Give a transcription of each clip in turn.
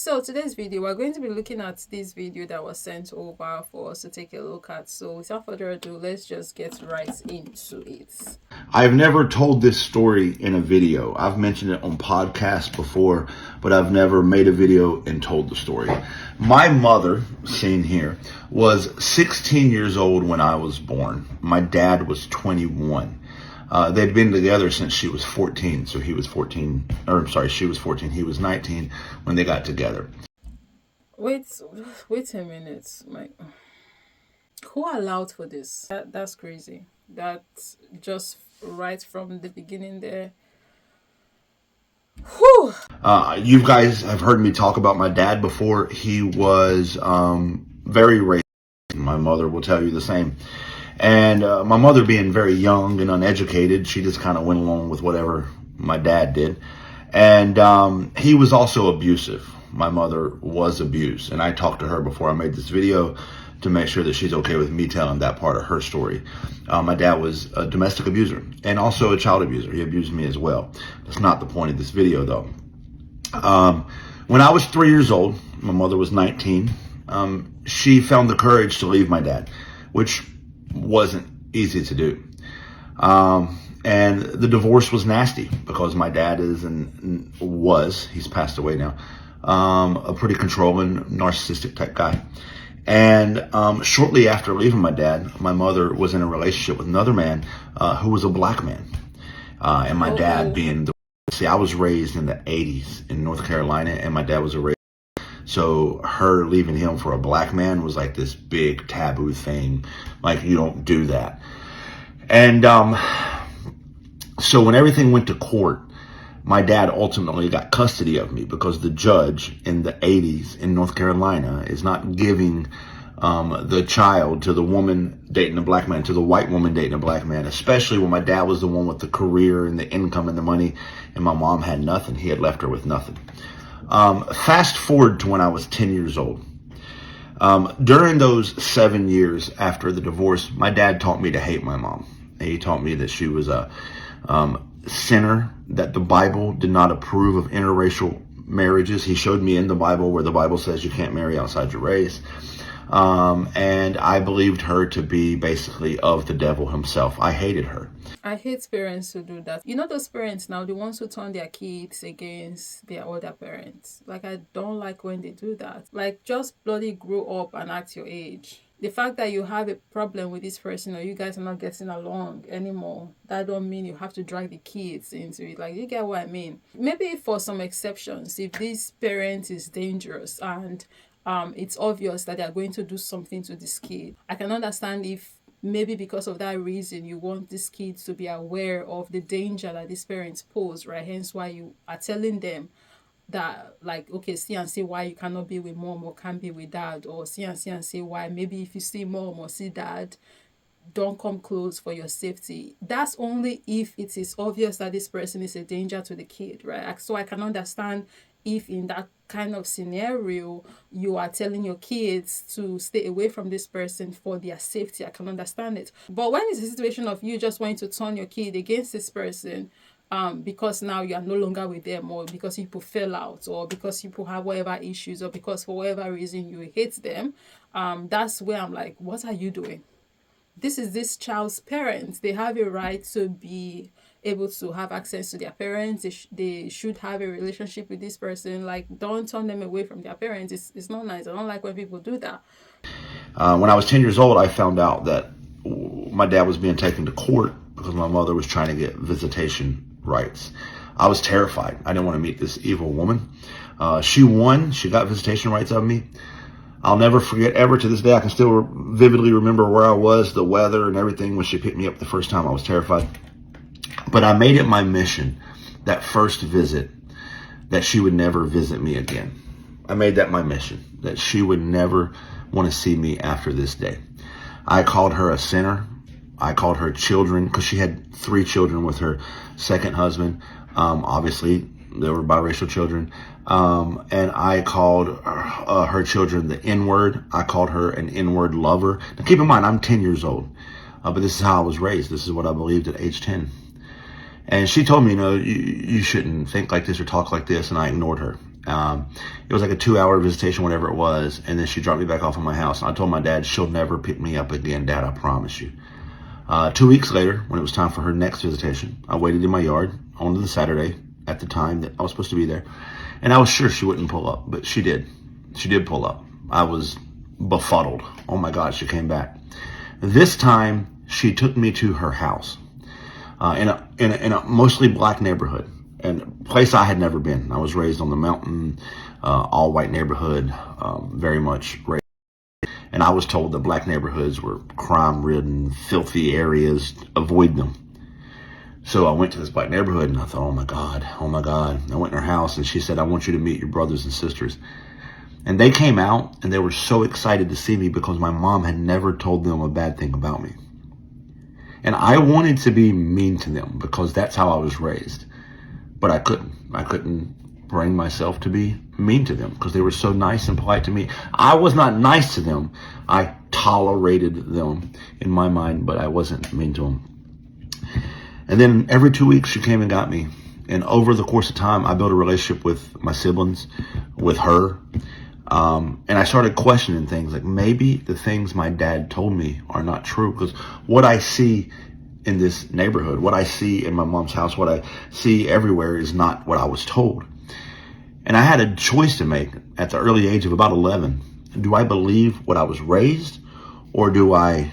So today's video, we're going to be looking at this video that was sent over for us to take a look at. So without further ado, let's just get right into it. I've never told this story in a video. I've mentioned it on podcasts before, but I've never made a video and told the story. My mother, seen here, was 16 years old when I was born. My dad was 21. They'd been together since she was 14. So she was 14, he was 19 when they got together. Wait a minute. Who allowed for this? That's crazy. That's just right from the beginning there. Whew. You guys have heard me talk about my dad before. He was very racist. My mother will tell you the same. And my mother, being very young and uneducated, she just kind of went along with whatever my dad did. And he was also abusive. My mother was abused. And I talked to her before I made this video to make sure that she's okay with me telling that part of her story. My dad was a domestic abuser and also a child abuser. He abused me as well. That's not the point of this video, though. When I was 3 years old, my mother was 19, she found the courage to leave my dad, which wasn't easy to do. And the divorce was nasty because my dad he's passed away now, a pretty controlling, narcissistic type guy. And shortly after leaving my dad, my mother was in a relationship with another man who was a black man. And my dad being I was raised in the 80s in North Carolina, and my dad was a racist. So her leaving him for a black man was like this big taboo thing. Like, you don't do that. And so when everything went to court, my dad ultimately got custody of me because the judge in the 80s in North Carolina is not giving the child to the woman dating a black man, to the white woman dating a black man, especially when my dad was the one with the career and the income and the money, and my mom had nothing. He had left her with nothing. Fast forward to when I was 10 years old. During those 7 years after the divorce, my dad taught me to hate my mom. He taught me that she was a sinner, that the Bible did not approve of interracial marriages. He showed me in the Bible where the Bible says you can't marry outside your race. And I believed her to be basically of the devil himself. I hated her. I hate parents who do that. You know those parents now, the ones who turn their kids against their other parents. Like, I don't like when they do that. Like, just bloody grow up and act your age. The fact that you have a problem with this person or you guys are not getting along anymore, that don't mean you have to drag the kids into it. Like, you get what I mean? Maybe for some exceptions, if this parent is dangerous and it's obvious that they're going to do something to this kid, I can understand if maybe because of that reason you want this kid to be aware of the danger that these parents pose, right? Hence why you are telling them that, like, okay, see and see why you cannot be with mom or can't be with dad, or see and see why maybe if you see mom or see dad, don't come close for your safety. That's only if it is obvious that this person is a danger to the kid, right? So I can understand if in that kind of scenario you are telling your kids to stay away from this person for their safety. I can understand it. But when it's a situation of you just wanting to turn your kid against this person, because now you are no longer with them, or because people fell out, or because people have whatever issues, or because for whatever reason you hate them, that's where I'm like, what are you doing? This is this child's parents. They have a right to be able to have access to their parents. They should have a relationship with this person. Like, don't turn them away from their parents. It's not nice. I don't like when people do that. When I was 10 years old, I found out that my dad was being taken to court because my mother was trying to get visitation rights. I was terrified. I didn't want to meet this evil woman. She won. She got visitation rights of me. I'll never forget, ever to this day. I can still vividly remember where I was, the weather and everything when she picked me up the first time. I was terrified. But I made it my mission, that first visit, that she would never visit me again. I made that my mission, that she would never want to see me after this day. I called her a sinner. I called her children, because she had 3 children with her second husband. Obviously, they were biracial children. And I called her children the N-word. I called her an N-word lover. Now, keep in mind, I'm 10 years old. But this is how I was raised. This is what I believed at age 10. And she told me, you shouldn't think like this or talk like this. And I ignored her. It was like a 2 hour visitation, whatever it was. And then she dropped me back off at my house. And I told my dad, she'll never pick me up again, Dad, I promise you. 2 weeks later, when it was time for her next visitation, I waited in my yard on the Saturday at the time that I was supposed to be there. And I was sure she wouldn't pull up, but she did. She did pull up. I was befuddled. Oh my God, she came back. This time, she took me to her house in a mostly black neighborhood, and a place I had never been. I was raised on the mountain, all white neighborhood, very much raised. And I was told that black neighborhoods were crime ridden, filthy areas, avoid them. So I went to this black neighborhood and I thought, oh my God, oh my God. I went in her house and she said, I want you to meet your brothers and sisters. And they came out and they were so excited to see me because my mom had never told them a bad thing about me. And I wanted to be mean to them because that's how I was raised. But I couldn't. I couldn't bring myself to be mean to them because they were so nice and polite to me. I was not nice to them. I tolerated them in my mind, but I wasn't mean to them. And then every 2 weeks she came and got me. And over the course of time, I built a relationship with my siblings, with her. And I started questioning things like maybe the things my dad told me are not true, because what I see in this neighborhood, what I see in my mom's house, what I see everywhere is not what I was told. And I had a choice to make at the early age of about 11. Do I believe what I was raised, or do I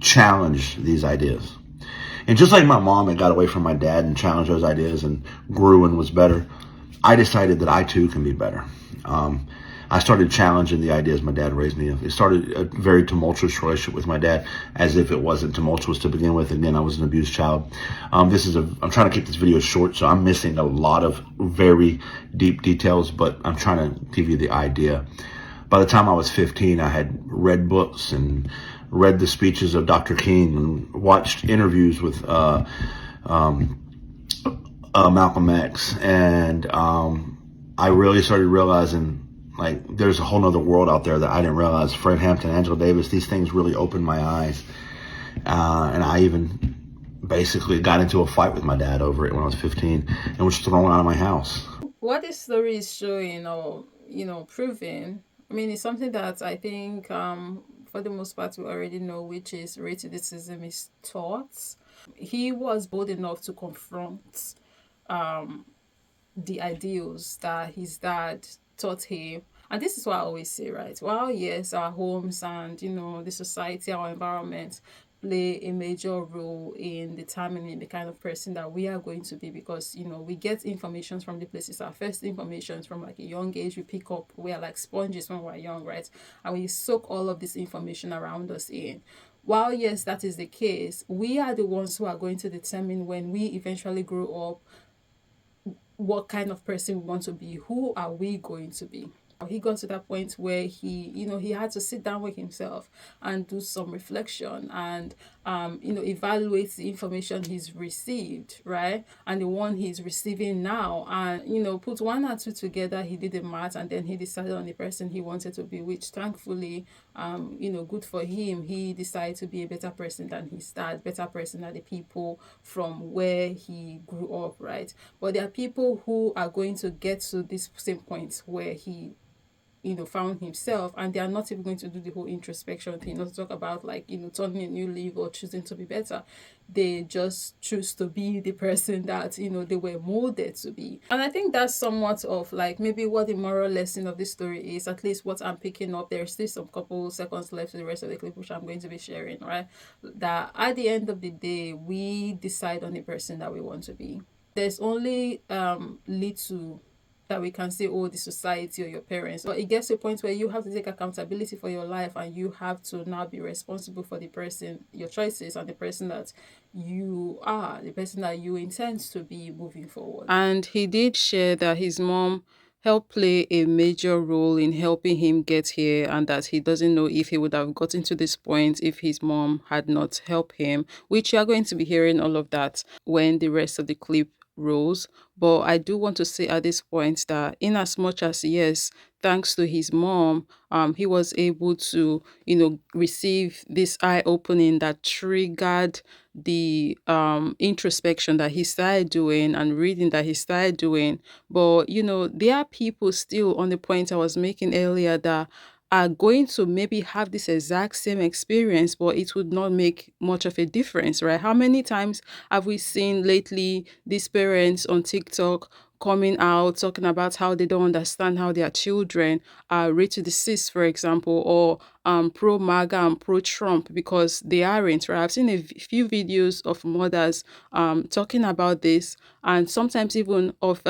challenge these ideas? And just like my mom had got away from my dad and challenged those ideas and grew and was better, I decided that I too can be better. I started challenging the ideas my dad raised me. It started a very tumultuous relationship with my dad, as if it wasn't tumultuous to begin with. Again, I was an abused child. I'm trying to keep this video short, so I'm missing a lot of very deep details, but I'm trying to give you the idea. By the time I was 15, I had read books and read the speeches of Dr. King and watched interviews with Malcolm X, and I really started realizing like there's a whole nother world out there that I didn't realize. Fred Hampton, Angela Davis, these things really opened my eyes, and I even basically got into a fight with my dad over it when I was 15 and was thrown out of my house. What this story is showing, or proving, I mean, it's something that I think for the most part we already know, which is racism is taught. He was bold enough to confront the ideals that his dad taught him. And this is what I always say, right? While yes, our homes and the society, our environment play a major role in determining the kind of person that we are going to be, because we get information from the places. Our first information from like a young age we pick up. We are like sponges when we're young, right? And we soak all of this information around us in. While yes, that is the case, we are the ones who are going to determine when we eventually grow up what kind of person we want to be. Who are we going to be? He got to that point where he had to sit down with himself and do some reflection and evaluate the information he's received, right? And the one he's receiving now, and put one and two together. He did the math and then he decided on the person he wanted to be, which thankfully good for him. He decided to be a better person than his dad, better person than the people from where he grew up, right? But there are people who are going to get to this same point where he found himself, and they are not even going to do the whole introspection thing, not to talk about like turning a new leaf or choosing to be better. They just choose to be the person that they were molded to be. And I think that's somewhat of like maybe what the moral lesson of this story is, at least what I'm picking up. There's still some couple seconds left to the rest of the clip, which I'm going to be sharing, right? That at the end of the day, we decide on the person that we want to be. There's only little that we can say, oh, the society or your parents. But it gets to a point where you have to take accountability for your life, and you have to now be responsible for the person, your choices, and the person that you are, the person that you intend to be moving forward. And he did share that his mom helped play a major role in helping him get here, and that he doesn't know if he would have gotten to this point if his mom had not helped him, which you are going to be hearing all of that when the rest of the clip roles. But I do want to say at this point that, in as much as, yes, thanks to his mom, he was able to, receive this eye opening that triggered the introspection that he started doing and reading that he started doing. But there are people still, on the point I was making earlier, that are going to maybe have this exact same experience, but it would not make much of a difference, right? How many times have we seen lately these parents on TikTok coming out talking about how they don't understand how their children are rated deceased, for example, or pro MAGA and pro Trump, because they aren't, right? I've seen a few videos of mothers talking about this, and sometimes even of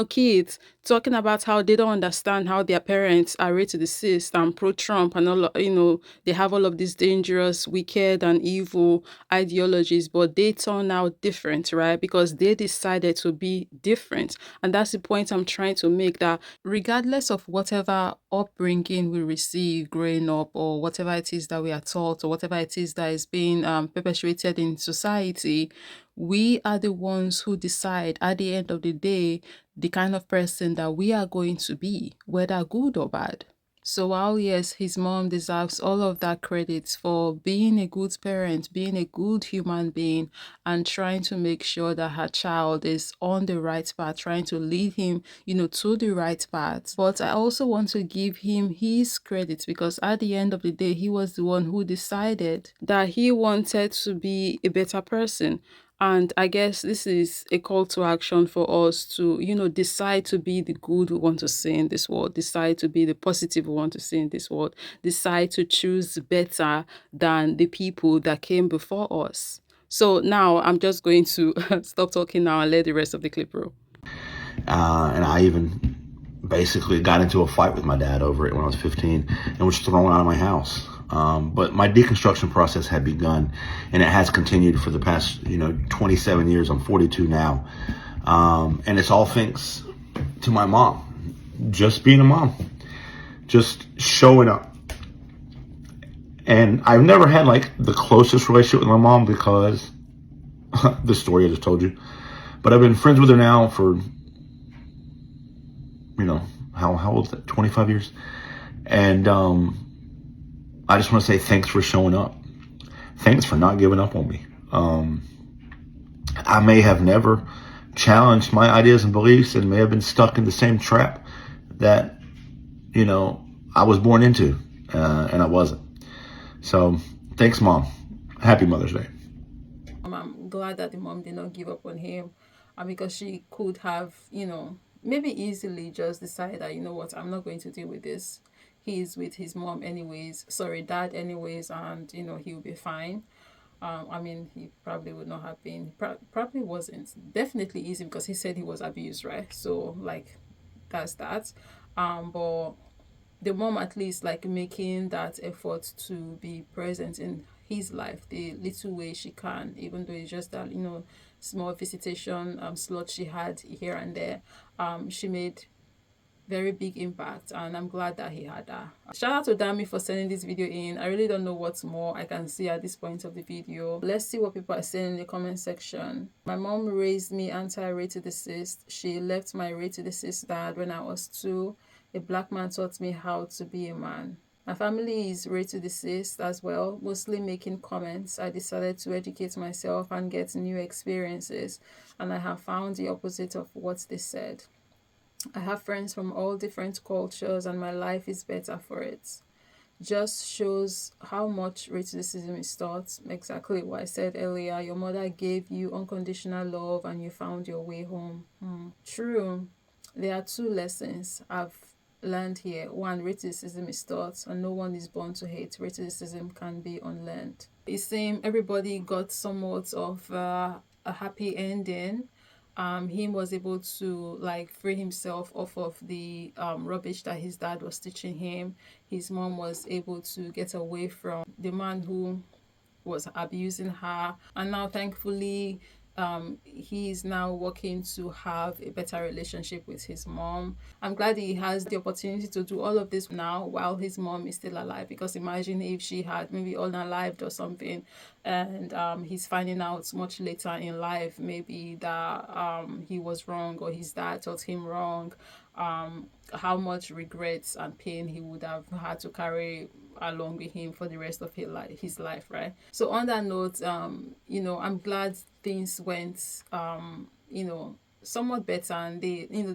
kids talking about how they don't understand how their parents are rated deceased and pro-Trump, and they have all of these dangerous, wicked, and evil ideologies, but they turn out different, right? Because they decided to be different. And that's the point I'm trying to make, that regardless of whatever upbringing we receive growing up, or whatever it is that we are taught, or whatever it is that is being perpetuated in society, we are the ones who decide at the end of the day the kind of person that we are going to be, whether good or bad. So while, yes, his mom deserves all of that credit for being a good parent, being a good human being, and trying to make sure that her child is on the right path, trying to lead him, to the right path. But I also want to give him his credit, because at the end of the day, he was the one who decided that he wanted to be a better person. And I guess this is a call to action for us to, decide to be the good we want to see in this world, decide to be the positive we want to see in this world, decide to choose better than the people that came before us. So now I'm just going to stop talking now and let the rest of the clip roll. And I even basically got into a fight with my dad over it when I was 15 and was thrown out of my house. But my deconstruction process had begun, and it has continued for the past, 27 years. I'm 42 now. And it's all thanks to my mom. Just being a mom. Just showing up. And I've never had like the closest relationship with my mom because the story I just told you. But I've been friends with her now for, how old is that? 25 years. And I just want to say thanks for showing up. Thanks for not giving up on me. I may have never challenged my ideas and beliefs and may have been stuck in the same trap that, I was born into, and I wasn't. So thanks, Mom. Happy Mother's Day. I'm glad that the mom did not give up on him, because she could have, maybe easily just decided that, what, I'm not going to deal with this. He's with his mom anyways, sorry, dad anyways, and, he'll be fine. I mean, he probably would not have been, probably wasn't. Definitely easy, because he said he was abused, right? So, like, that's that. But the mom at least like making that effort to be present in his life the little way she can, even though it's just that small visitation slot she had here and there. She made very big impact, and I'm glad that he had that. Shout out to Dami for sending this video in. I really don't know what more I can see at this point of the video. Let's see what people are saying in the comment section. My mom raised me anti-rated deceased. She left my rated deceased dad when I was 2. A black man taught me how to be a man. My family is rated deceased as well, mostly making comments. I decided to educate myself and get new experiences, and I have found the opposite of what they said. I have friends from all different cultures, and my life is better for it. Just shows how much racism is taught. Exactly what I said earlier. Your mother gave you unconditional love and you found your way home. True. There are 2 lessons I've learned here. 1, racism is taught, and no one is born to hate. Racism can be unlearned. It seems everybody got somewhat of a happy ending. Him was able to like free himself off of the rubbish that his dad was teaching him. His mom was able to get away from the man who was abusing her, and now thankfully he's now working to have a better relationship with his mom. I'm glad he has the opportunity to do all of this now while his mom is still alive, because imagine if she had maybe unalived or something, and he's finding out much later in life maybe that he was wrong, or his dad taught him wrong. How much regrets and pain he would have had to carry along with him for the rest of his life, right? So on that note, I'm glad things went, somewhat better, and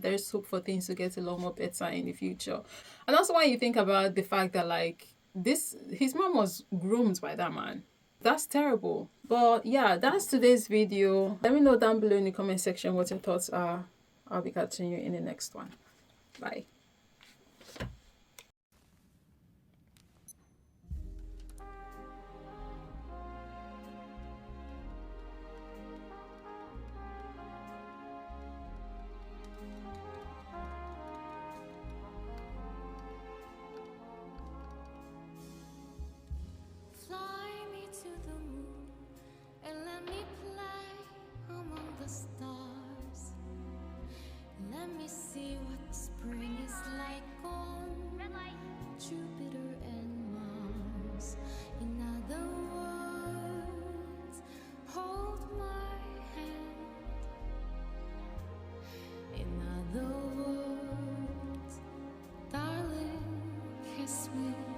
there's hope for things to get a lot more better in the future. And also when you think about the fact that, like, this his mom was groomed by that man, that's terrible. But yeah, that's today's video. Let me know down below in the comment section what your thoughts are. I'll be catching you in the next one. Bye. Fly me to the moon and let me play among the stars. Let me see what spring is like on Jupiter and Mars. In other words, hold my hand. In other words, darling, kiss me.